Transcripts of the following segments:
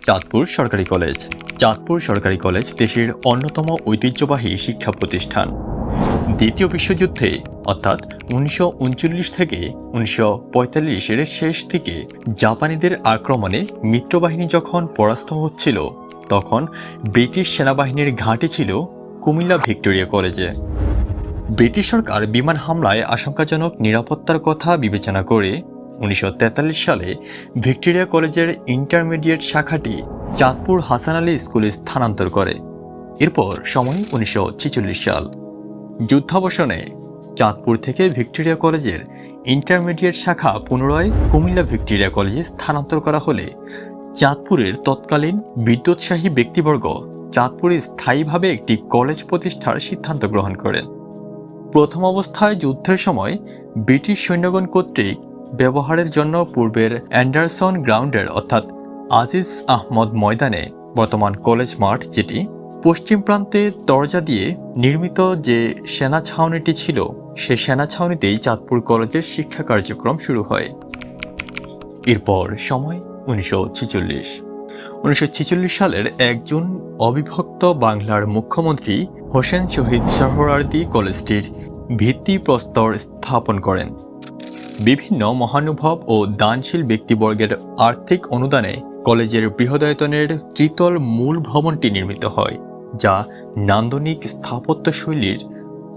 চাঁদপুর সরকারি কলেজ। চাঁদপুর সরকারি কলেজ দেশের অন্যতম ঐতিহ্যবাহী শিক্ষা প্রতিষ্ঠান। দ্বিতীয় বিশ্বযুদ্ধে অর্থাৎ 1939 থেকে 1945-এর শেষ দিকে জাপানিদের আক্রমণে মিত্রবাহিনী যখন পরাস্ত হচ্ছিল, তখন ব্রিটিশ সেনাবাহিনীর ঘাঁটি ছিল কুমিল্লা ভিক্টোরিয়া কলেজে। ব্রিটিশ সরকার বিমান হামলায় আশঙ্কাজনক নিরাপত্তার কথা বিবেচনা করে 1943 সালে ভিক্টোরিয়া কলেজের ইন্টারমিডিয়েট শাখাটি চাঁদপুর হাসান আলী স্কুলে স্থানান্তর করে। এরপর সময় 1946 সাল। যুদ্ধাবসানে চাঁদপুর থেকে ভিক্টোরিয়া কলেজের ইন্টারমিডিয়েট শাখা পুনরায় কুমিল্লা ভিক্টোরিয়া কলেজে স্থানান্তর করা হলে চাঁদপুরের তৎকালীন বিদ্যোৎসাহী ব্যক্তিবর্গ চাঁদপুরে স্থায়ীভাবে একটি কলেজ প্রতিষ্ঠার সিদ্ধান্ত গ্রহণ করেন। প্রথম অবস্থায় যুদ্ধের সময় ব্রিটিশ সৈন্যগণ কর্তৃক ব্যবহারের জন্য পূর্বের অ্যান্ডারসন গ্রাউন্ডের অর্থাৎ আজিজ আহমদ ময়দানে, বর্তমান কলেজ মাঠ, যেটি পশ্চিম প্রান্তে দরজা দিয়ে নির্মিত যে সেনা ছাউনিটি ছিল, সে সেনা ছাউনিতেই চাঁদপুর কলেজের শিক্ষা কার্যক্রম শুরু হয়। এরপর সময় 1946 সালের 1 জুন অবিভক্ত বাংলার মুখ্যমন্ত্রী হোসেন শহীদ সোহরাওয়ার্দী কলেজটির ভিত্তিপ্রস্তর স্থাপন করেন। বিভিন্ন মহানুভব ও দানশীল ব্যক্তিবর্গের আর্থিক অনুদানে কলেজের বৃহদায়তনের ত্রিতল মূল ভবনটি নির্মিত হয়, যা নান্দনিক স্থাপত্যশৈলীর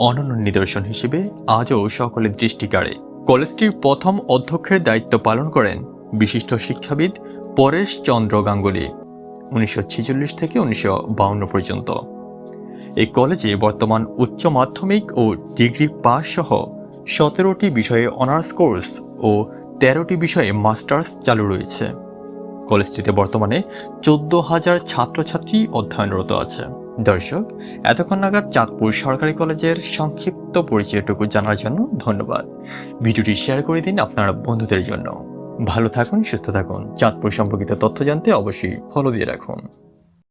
অনন্য নিদর্শন হিসেবে আজও সকলের দৃষ্টি কাড়ে। কলেজটির প্রথম অধ্যক্ষের দায়িত্ব পালন করেন বিশিষ্ট শিক্ষাবিদ পরেশ চন্দ্র গাঙ্গুলী 1946 থেকে 1952 পর্যন্ত। এই কলেজে বর্তমান উচ্চ মাধ্যমিক ও ডিগ্রি পাস সহ 17টি বিষয়ে অনার্স কোর্স ও 13টি বিষয়ে মাস্টার্স চালু রয়েছে। কলেজটিতে বর্তমানে 14,000 ছাত্রছাত্রী অধ্যয়নরত আছে। দর্শক, এতক্ষণ নাগাদ চাঁদপুর সরকারি কলেজের সংক্ষিপ্ত পরিচয়টুকু জানার জন্য ধন্যবাদ। ভিডিওটি শেয়ার করে দিন আপনার বন্ধুদের জন্য। ভালো থাকুন, সুস্থ থাকুন। চাঁদপুর সম্পর্কিত তথ্য জানতে অবশ্যই ফলো দিয়ে রাখুন।